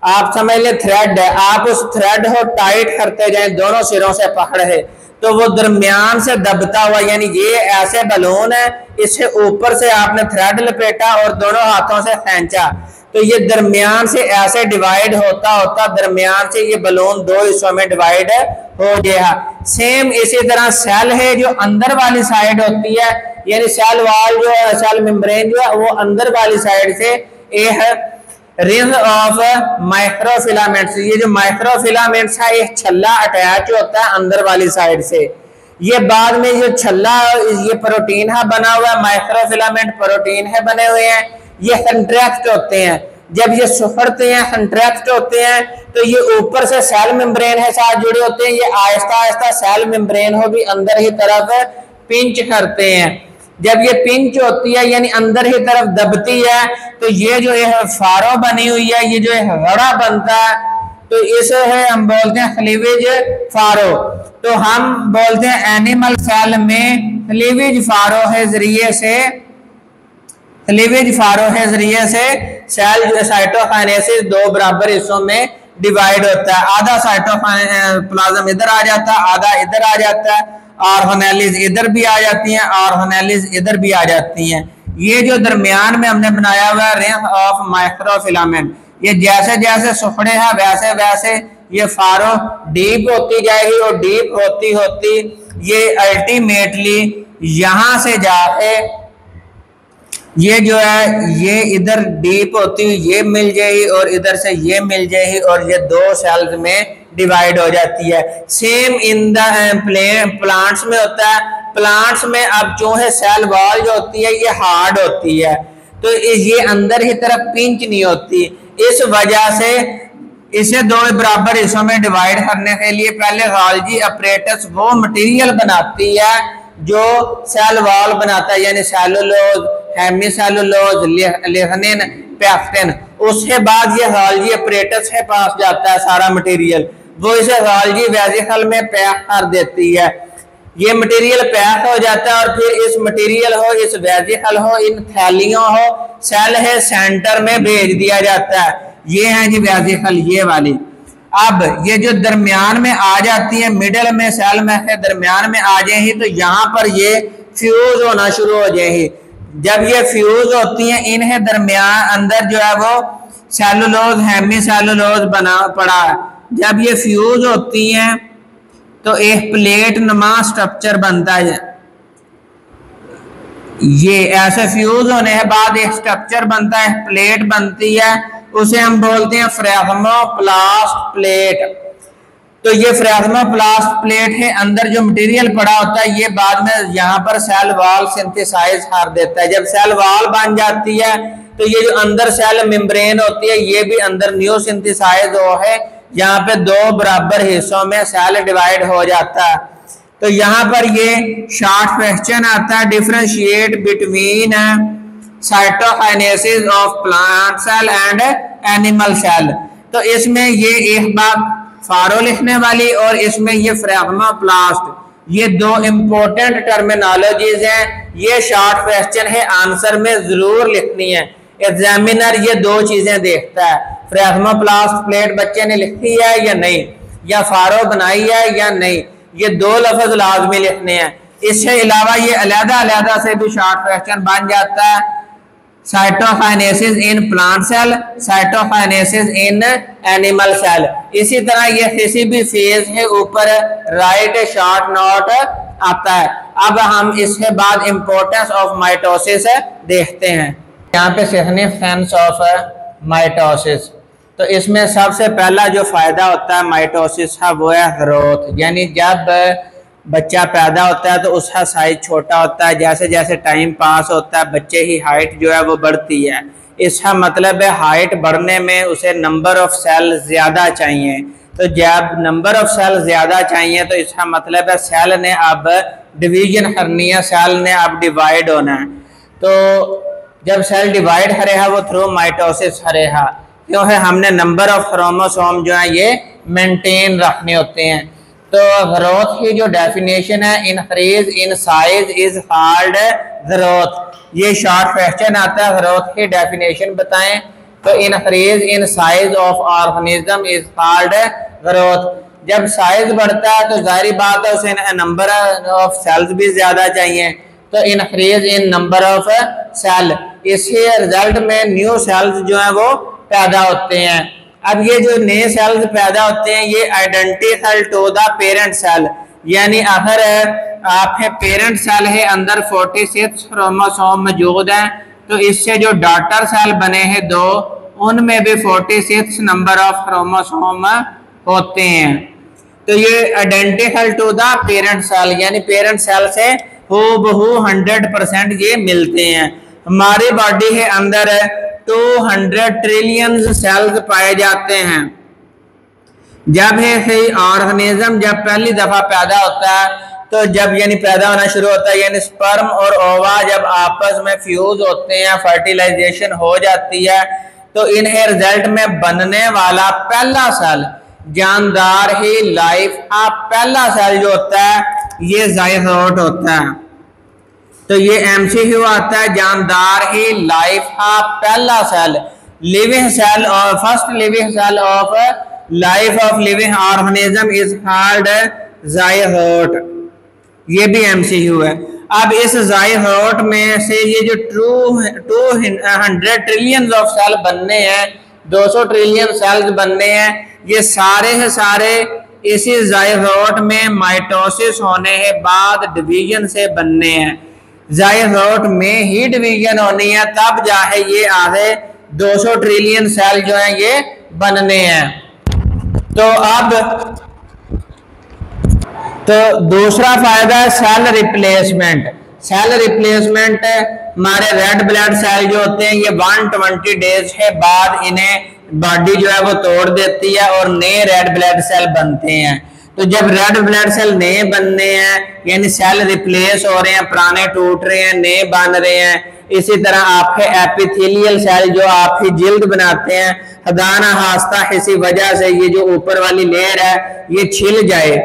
आप समझ ले थ्रेड है, आप उस थ्रेड को टाइट करते जाएं, दोनों सिरों से पकड़ है, तो वो दरमियान से दबता हुआ, यानी ये ऐसे बलून है, इससे ऊपर से आपने थ्रेड लपेटा और दोनों हाथों से खींचा, तो ये दरमियान से ऐसे डिवाइड होता होता दरमियान से ये बलून दो हिस्सों में डिवाइड हो गया। सेम इसी तरह सेल है जो अंदर वाली साइड होती है, यानी सेल वॉल जो है, सेल मेम्ब्रेन जो है वो अंदर वाली साइड से एक रिंग ऑफ माइक्रोफिलामेंट्स, ये जो माइक्रोफिलामेंट्स है एक छल्ला अटैच होता है अंदर वाली साइड से। ये बाद में जो छल्ला ये प्रोटीन है बना हुआ है, माइक्रोफिलामेंट प्रोटीन है बने हुए हैं, ये कंट्रैक्ट होते हैं। जब ये सुखड़ते हैं, कंट्रैक्ट होते हैं, तो ये ऊपर से सेल मेम्ब्रेन है साथ जुड़े होते हैं, ये आहिस्ता आहिस्ता सेल मेम्ब्रेन को भी अंदर ही तरफ पिंच करते हैं। जब ये पिंच होती है यानी अंदर ही तरफ दबती है, तो ये जो है फारो बनी हुई है, ये जो है गड़ा बनता है, तो इसे है हम बोलते हैं क्लीवेज फारो। तो हम बोलते हैं एनिमल सेल में क्लीवेज फारो है जरिए से, क्लीवेज फारो है जरिए से सेल जो साइटोकाइनेसिस दो बराबर हिस्सों में डिवाइड होता है। आधा साइटोप्लाज्म इधर आ जाता है, आधा इधर आ जाता है, ऑर्गेनेलिज इधर भी आ जाती हैं, ऑर्गेनेलिज इधर भी आ जाती हैं। ये जो दरमियान में हमने बनाया हुआ रिंग ऑफ माइक्रोफिलामेंट, ये जैसे जैसे सुखड़े हैं वैसे वैसे ये फारो डीप होती जाएगी और डीप होती होती ये अल्टीमेटली यहां से जाके ये जो है ये इधर डीप होती हुई ये मिल जाएगी और इधर से ये मिल जाएगी और ये दो सेल्स में डिवाइड हो जाती है। सेम इन द प्लांट्स में होता है। प्लांट्स में अब जो है सेल वॉल जो होती है ये हार्ड होती है, तो ये अंदर की तरफ पिंच नहीं होती। इस वजह से इसे दो बराबर हिस्सों में डिवाइड करने के लिए पहले गोल्गी अपरेटस वो मटेरियल बनाती है जो सेल वॉल बनाता है, यानी सेलुलोज, हेमीसेलुलोज, लिग्निन, पेक्टिन। उसके बाद ये गोल्गी अपरेटस के पास जाता है सारा मटेरियल, वो इसे गोल्गी वेसिकल में पैक कर देती है। ये मटेरियल पैक हो जाता है और फिर इस मटेरियल हो, इस वेसिकल हो, इन थैलियों हो, सेल है सेंटर में भेज दिया जाता है। ये है जी वेसिकल, ये वाली। अब ये जो दरमियान में आ जाती है, मिडल में सेल में है दरमियान में आ जाएगी, तो यहाँ पर ये फ्यूज होना शुरू हो जाएगी। जब ये फ्यूज होती हैं, इन्हें दरमियान अंदर जो है वो सेलुलोज, हेमीसेलुलोज बना पड़ा है। जब ये फ्यूज होती हैं तो एक प्लेट नुमा स्ट्रक्चर बनता है। ये ऐसे फ्यूज होने के बाद एक स्ट्रक्चर बनता है, प्लेट बनती है, उसे हम बोलते हैं फ्रेगमोप्लास्ट प्लेट। तो ये फ्रेगमोप्लास्ट प्लेट है, अंदर जो मटेरियल पड़ा होता है ये बाद में यहाँ पर सेल वॉल सिंथेसाइज कर देता है। जब सेल वॉल बन जाती है तो ये जो अंदर सेल मेम्ब्रेन होती है ये भी अंदर न्यू सिंथेसाइज हो है, यहाँ पे दो बराबर हिस्सों में सेल डिवाइड हो जाता है। तो यहाँ पर ये शॉर्ट क्वेश्चन आता है, differentiate between cytokinesis of plant cell and animal cell. तो इसमें ये एक बात फारो लिखने वाली और इसमें ये फ्रेगमोप्लास्ट, ये दो इंपॉर्टेंट टर्मिनोलॉजीज हैं। ये शॉर्ट क्वेश्चन है, आंसर में जरूर लिखनी है। एग्जामिनर ये दो चीजें देखता है, फ्रेगमोप्लास्ट प्लेट बच्चे ने लिखी है या नहीं, या फारो बनाई है या नहीं, ये दो लफ्ज लाजमी लिखने हैं। इसके अलावा ये अलहदा अलहदा से भी शॉर्ट क्वेश्चन बन जाता है, cytokinesis in plant cell, cytokinesis in animal cell. इसी तरह ये किसी भी फेज के ऊपर राइट शॉर्ट नोट आता है। अब हम इसके बाद इंपॉर्टेंस ऑफ माइटोसिस देखते हैं। यहाँ पे सिग्निफिकेंस ऑफ माइटोसिस, तो इसमें सबसे पहला जो फ़ायदा होता है माइटोसिस का वो है ग्रोथ, यानी जब बच्चा पैदा होता है तो उसका साइज छोटा होता है, जैसे जैसे टाइम पास होता है बच्चे की हाइट जो है वो बढ़ती है। इसका मतलब है हाइट बढ़ने में उसे नंबर ऑफ सेल ज़्यादा चाहिए, तो जब नंबर ऑफ सेल ज़्यादा चाहिए तो इसका मतलब है सेल ने अब डिवीजन करनी है, सेल ने अब डिवाइड होना है। तो जब सेल डिवाइड करेगा वो थ्रू माइटोसिस करेगा, क्यों है हमने नंबर ऑफ क्रोमोसोम जो है ये मेंटेन रखने होते हैं। तो ग्रोथ की जो डेफिनेशन है increase in size is called growth. ये शॉर्ट क्वेश्चन आता है ग्रोथ की डेफिनेशन बताएं, तो increase in size of organism is called growth. जब साइज बढ़ता है तो जाहिर बात है उसे नंबर ऑफ सेल्स भी ज्यादा चाहिए, तो increase in number of cell, इसके रिजल्ट में न्यू सेल्स जो है वो पैदा होते हैं। अब ये जो नए सेल्स पैदा होते हैं ये identical to the parent cell, यानी अगर आपके पेरेंट सेल है अंदर 46 क्रोमोसोम मौजूद है, तो इससे जो डॉटर सेल बने हैं दो, उनमें भी 46 नंबर ऑफ क्रोमोसोम होते हैं। तो ये identical to the parent cell, यानी पेरेंट सेल से हूबहू 100% ये मिलते हैं। हमारी बॉडी के अंदर 200 ट्रिलियन सेल्स पाए जाते हैं। जब है ऑर्गेनिज्म जब पहली दफा पैदा होता है, तो जब यानी पैदा होना शुरू होता है, यानी स्पर्म और ओवा जब आपस में फ्यूज होते हैं, फर्टिलाइजेशन हो जाती है, तो इन्हें रिजल्ट में बनने वाला पहला सेल, जानदार ही लाइफ का पहला सेल जो होता है ये जायगोट होता है। तो ये एमसीक्यू आता है, जानदार ही लाइफ का पहला सेल, लिविंग सेल और first living cell of life of living organism is called zygote. ये भी एमसीक्यू है। अब इस जायगोट में से ये जो 200 ट्रिलियन ऑफ सेल बनने हैं, 200 ट्रिलियन सेल्स बनने हैं, ये सारे के सारे इसी जायगोट में माइटोसिस होने के बाद डिवीजन से बनने हैं। जायगोट में ही डिवीजन होनी है, तब जाके ये आगे 200 ट्रिलियन सेल जो है ये बनने हैं। तो दूसरा फायदा है सेल रिप्लेसमेंट। सेल रिप्लेसमेंट हमारे रेड ब्लड सेल जो होते हैं ये 120 डेज के बाद इन्हें बॉडी जो है वो तोड़ देती है और नए रेड ब्लड सेल बनते हैं। तो जब रेड ब्लड सेल नए बनने हैं, यानी सेल रिप्लेस हो रहे हैं, पुराने टूट रहे हैं, नए बन रहे हैं। इसी तरह आपके एपिथेलियल सेल जो आपकी जिल्द बनाते हैं, खुदा न खास्ता किसी वजह से ये जो ऊपर वाली लेयर है ये छिल जाए,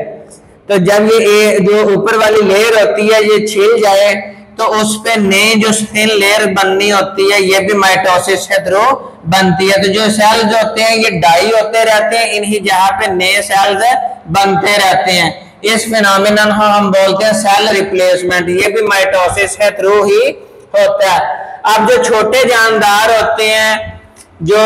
तो जब ये जो ऊपर वाली लेयर होती है ये छिल जाए, तो उस पे नई जो स्किन लेयर बननी होती है ये भी माइटोसिस के थ्रू बनती है। तो जो सेल्स होते हैं ये डाई होते रहते हैं, इन्हीं जगह पे नए सेल्स बनते रहते हैं। इस फिनोमिनन को हम बोलते हैं सेल रिप्लेसमेंट। ये भी माइटोसिस के थ्रू ही होता है। अब जो छोटे जानदार होते हैं, जो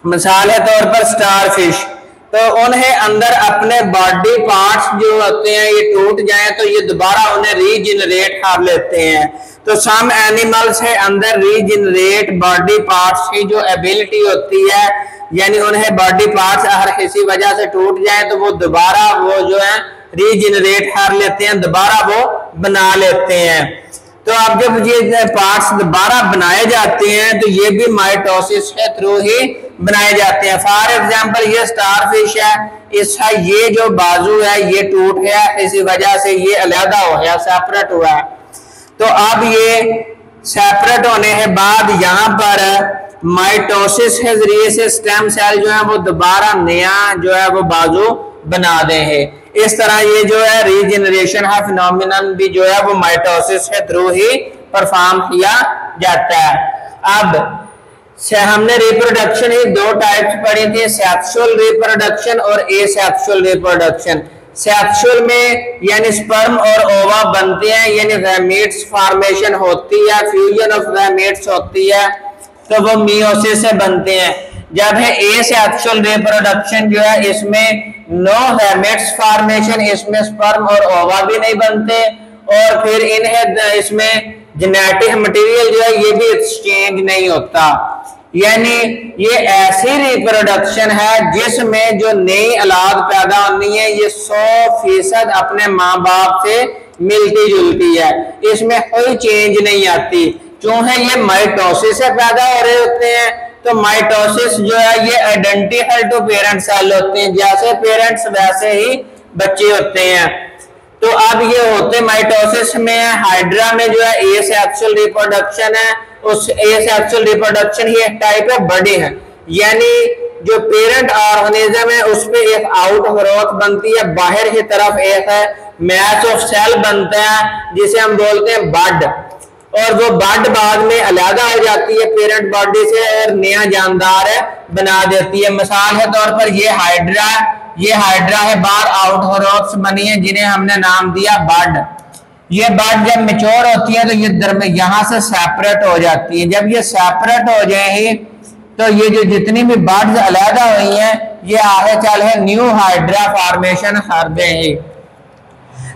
मिसाल के तौर पर स्टारफिश, तो उन्हें अंदर अपने बॉडी पार्ट्स जो होते हैं ये टूट जाएं तो ये दोबारा उन्हें रीजनरेट कर लेते हैं। तो सम एनिमल्स है अंदर रीजनरेट बॉडी पार्ट्स की जो एबिलिटी होती है, यानी उन्हें बॉडी पार्ट्स अगर किसी वजह से टूट जाए तो वो दोबारा वो जो है रीजनरेट कर लेते हैं, दोबारा वो बना लेते हैं। तो अब जब ये पार्ट्स दोबारा बनाए जाते हैं तो ये भी माइटोसिस के थ्रू ही बनाए जाते हैं। फॉर एग्जांपल ये स्टारफिश है, इसका ये जो बाजू है ये टूट गया, इसी वजह से ये अलग हो गया, सेपरेट हुआ है। तो अब ये सेपरेट होने के बाद यहाँ पर माइटोसिस के जरिए से स्टेम सेल जो है वो दोबारा नया जो है वो बाजू बना दे है। इस तरह ये जो है रीजनरेशन का फिनोमिनन भी जो है वो माइटोसिस के थ्रू ही परफॉर्म किया जाता है। अब हमने रिप्रोडक्शन ही दो टाइप्स पढ़ी थी, सेक्सुअल रिप्रोडक्शन और एसेक्सुअल रिप्रोडक्शन। सेक्सुअल में यानी स्पर्म और ओवा बनते हैं, यानी गैमेट्स फॉर्मेशन होती है, फ्यूजन ऑफ गैमेट्स होती है, तो वो मियोसिस से बनते हैं। जब है एसेक्सुअल रिप्रोडक्शन जो है इसमें नो गैमेट्स फॉर्मेशन, इसमें स्पर्म और ओवा भी नहीं बनते, और फिर इन्हें इसमें जेनेटिक मटेरियल जो है ये भी एक्सचेंज नहीं होता। यानी ये ऐसी रिप्रोडक्शन है जिसमें जो नई औलाद पैदा होनी है ये 100% अपने माँ बाप से मिलती जुलती है, इसमें कोई चेंज नहीं आती। क्यों है, ये माइटोसिस से पैदा हो रहे होते हैं, तो माइटोसिस जो है ये आइडेंटिकल टू पेरेंट सेल होते हैं, जैसे पेरेंट्स वैसे ही बच्चे होते हैं। तो अब ये होते माइटोसिस में हाइड्रा में जो है एसेक्सुअल रिप्रोडक्शन है, उस एसेक्सुअल रिप्रोडक्शन ही एक टाइप है बड़े हैं, यानी जो पेरेंट ऑर्गेनिज्म है उस पे एक आउट ग्रोथ बनती है, बाहर की तरफ एक है मैच ऑफ सेल बनता है जिसे हम बोलते हैं बड, और वो बड बाद में अलग हो जाती है पेरेंट बॉडी से और नया जानदार बना देती है। मिसाल के तौर पर ये हाइड्रा है, बाहर आउट ग्रोथ्स बनी है जिन्हें हमने नाम दिया बड। ये बड जब मैच्योर होती है तो ये यहाँ से सेपरेट हो जाती है। जब ये सेपरेट हो जाएगी तो ये जो जितनी भी बड्स अलग हुई हैं ये आगे चल है न्यू हाइड्रा फॉर्मेशन कर देंगी।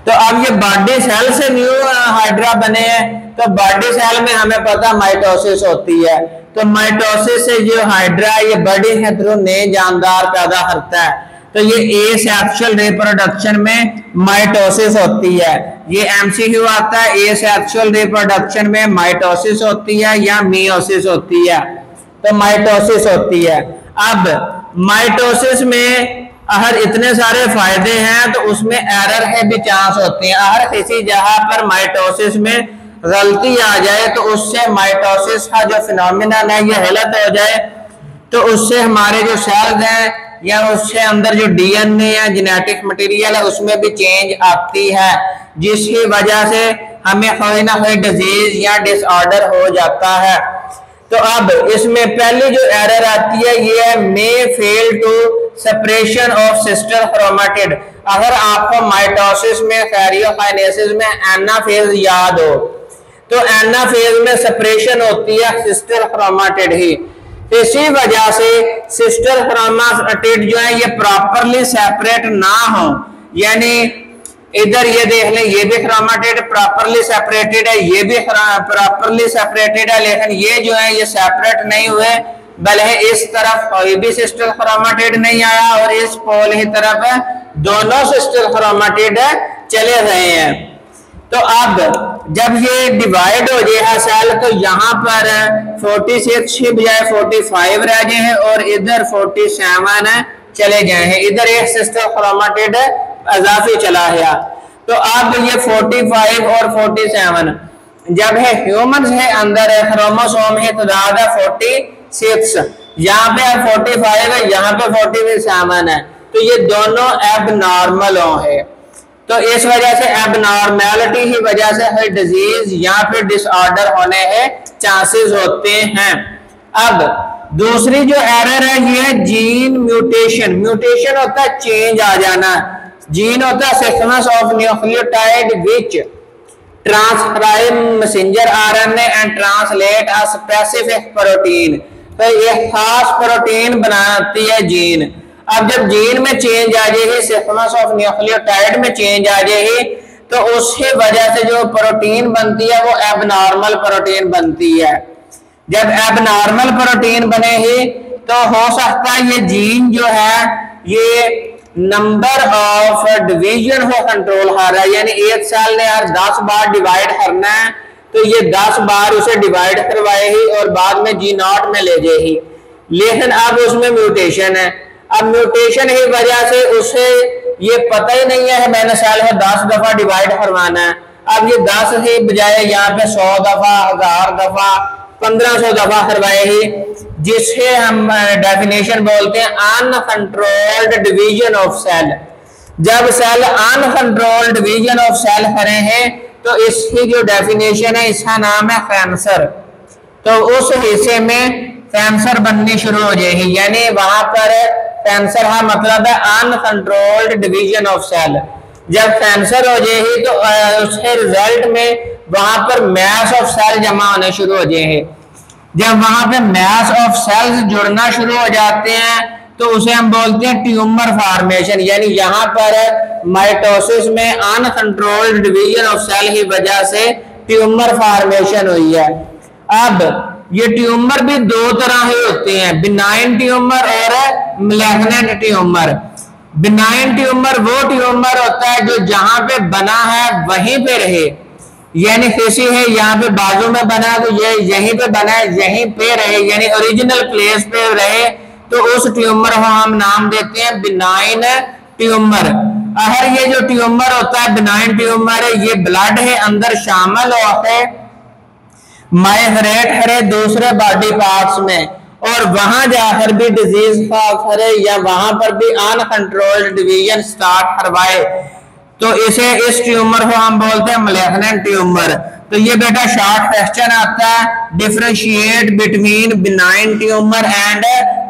तो अब ये बॉडी सेल से न्यू हाइड्रा बने हैं, तो बॉडी सेल में हमें पता माइटोसिस होती है, तो माइटोसिस से जो हाइड्रा ये बॉडी के थ्रू नए जानदार पैदा करता है। तो ये एसेक्सुअल रिप्रोडक्शन में माइटोसिस होती है। ये एमसीक्यू आता है, एसेक्सुअल रिप्रोडक्शन में माइटोसिस होती है या मियोसिस होती है, तो माइटोसिस होती है। अब माइटोसिस में अगर इतने सारे फायदे हैं तो उसमें एरर है भी चांस होते हैं। अगर किसी जगह पर माइटोसिस में गलती आ जाए तो उससे माइटोसिस का जो फिनोमिनन है ये गलत हो जाए, तो उससे हमारे जो सेल्स हैं या उससे अंदर जो डीएनए या जेनेटिक मटेरियल है उसमें भी चेंज आती है, जिसकी वजह से हमें कोई ना कोई डिजीज या डिसऑर्डर हो जाता है। तो अब इसमें पहली जो एरर आती है ये है may fail to separation of sister chromatid. अगर आपको माइटोसिस में कैरियोकाइनेसिस में एनाफेज याद हो तो एनाफेज में सेपरेशन होती है सिस्टर क्रोमेटिड ही, इसी वजह से सिस्टर क्रोमेटिड जो है ये प्रॉपरली सेपरेट ना हो, यानी इधर ये देख लें ये भी क्रोमेटिड प्रॉपरली सेपरेटेड है, ये भी प्रॉपरली सेपरेटेड है, लेकिन ये जो है ये सेपरेट नहीं हुए, बल्कि इस तरफ कोई भी सिस्टर क्रोमेटिड नहीं आया और इस पोल की तरफ दोनों सिस्टर क्रोमेटिड चले गए हैं। तो अब जब ये डिवाइड हो जाएगा सेल तो यहाँ पर 46 की बजाय 45 रह गए हैं और इधर 47 चले गए हैं, इधर एक सिस्टर क्रोमेटिड अजाफी चला गया। तो अब ये 45 और 47 जब है ह्यूमंस है अंदर है क्रोमोसोम है तो ज्यादा 46, यहाँ पे 45 है, यहाँ पे 47 है, तो ये दोनों एबनॉर्मल है। तो इस वजह से एबनॉर्मेलिटी की वजह से हर डिजीज या फिर डिसऑर्डर होने के चांसेस होते हैं। अब दूसरी जो एरर है ये है जीन म्यूटेशन। म्यूटेशन होता है चेंज आ जाना, जीन होता है sequence of nucleotide which transcribe messenger RNA and translate a specific protein. तो ये खास प्रोटीन बनाती है जीन। अब जब जीन में चेंज आ जाएगी, सीक्वेंस ऑफ न्यूक्लियोटाइड में चेंज आ जाएगी, तो उसकी वजह से जो प्रोटीन बनती है वो एबनॉर्मल प्रोटीन बनती है। जब एबनॉर्मल प्रोटीन बनेगी तो हो सकता है ये जीन जो है ये नंबर ऑफ डिवीजन को कंट्रोल कर रहा है, यानी एक सेल ने हर 10 बार डिवाइड करना है तो ये 10 बार उसे डिवाइड करवाएगी और बाद में जी नॉट में ले जाएगी, लेकिन अब उसमें म्यूटेशन है। अब म्यूटेशन की वजह से उसे ये पता ही नहीं है मैंने सेल को 10 दफा डिवाइड करवाना है। अब ये 10 के बजाय यहाँ पे 100 दफा 1000 दफा 1500 दफा करवाएगी, जिसे हम डेफिनेशन बोलते हैं अनकंट्रोल्ड डिवीजन ऑफ सेल। जब cell uncontrolled division of cell करे हैं तो इसकी जो डेफिनेशन है इसका नाम है कैंसर। तो उस हिस्से में कैंसर बननी शुरू हो जाएगी, यानी वहां पर कैंसर का मतलब है अनकंट्रोल्ड डिवीजन ऑफ सेल। जब कैंसर हो जाएगी तो उसके रिजल्ट में वहां पर मैस ऑफ सेल जमा होने शुरू हो जाएंगे। जब वहां पे मैस ऑफ सेल्स जुड़ना शुरू हो जाते हैं तो उसे हम बोलते हैं ट्यूमर फॉर्मेशन, यानी यहाँ पर माइटोसिस में अनकंट्रोल्ड डिवीजन ऑफ सेल की वजह से ट्यूमर फॉर्मेशन हुई है। अब ये ट्यूमर भी दो तरह के होते हैं, बिनाइन ट्यूमर और मैलिग्नेंट ट्यूमर। बिनाइन ट्यूमर वो ट्यूमर होता है जो जहां पे बना है वहीं पे रहे, यानी किसी है यहाँ पे बाजू में बना तो ये यहीं पे बना है, यहीं पे रहे, यानी ओरिजिनल प्लेस पे रहे, तो उस ट्यूमर को हम नाम देते हैं बिनाइन ट्यूमर। अगर ये जो ट्यूमर होता है बिनाइन ट्यूमर है, ये ब्लड है अंदर शामिल होता है, माइग्रेट करे दूसरे बॉडी पार्ट्स में, और वहां जाकर भी डिजीज करे या वहां पर भी अनकंट्रोल्ड डिवीजन स्टार्ट करवाए, तो इसे इस ट्यूमर को हम बोलते हैं मैलिग्नेंट ट्यूमर। तो ये बेटा शॉर्ट क्वेश्चन आता है, differentiate between benign tumour and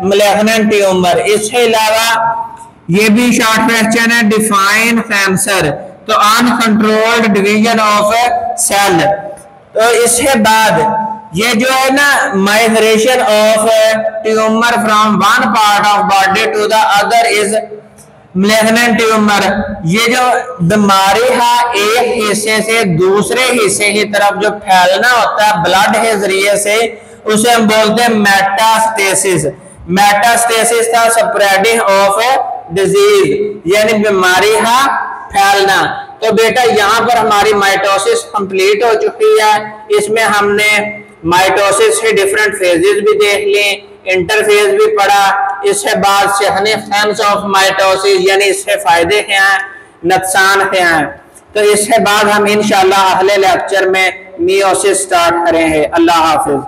malignant tumour. इसके अलावा ये भी शॉर्ट क्वेश्चन है, डिफाइन कैंसर, तो अनकंट्रोल्ड डिवीजन ऑफ सेल। तो इसके बाद ये जो है ना migration of tumour from one part of body to the other is malignant tumour. ये जो बीमारी है एक हिस्से से दूसरे हिस्से की तरफ जो फैलना होता है ब्लड के जरिए से, उसे हम बोलते हैं मेटास्टेसिस। मेटास्टेसिस था स्प्रेडिंग ऑफ डिजीज, यानी बीमारी का फैलना। तो बेटा यहाँ पर हमारी माइटोसिस कंप्लीट हो चुकी है। इसमें हमने माइटोसिस के डिफरेंट फेजेस भी देख लिए, इंटरफेज भी पढ़ा। इसके बाद सिग्निफिकेंस ऑफ माइटोसिस, यानी इसके फायदे क्या हैं, नुकसान क्या हैं। तो इसके बाद हम इंशाल्लाह अगले लेक्चर में मियोसिस स्टार्ट करेंगे। अल्लाह हाफिज।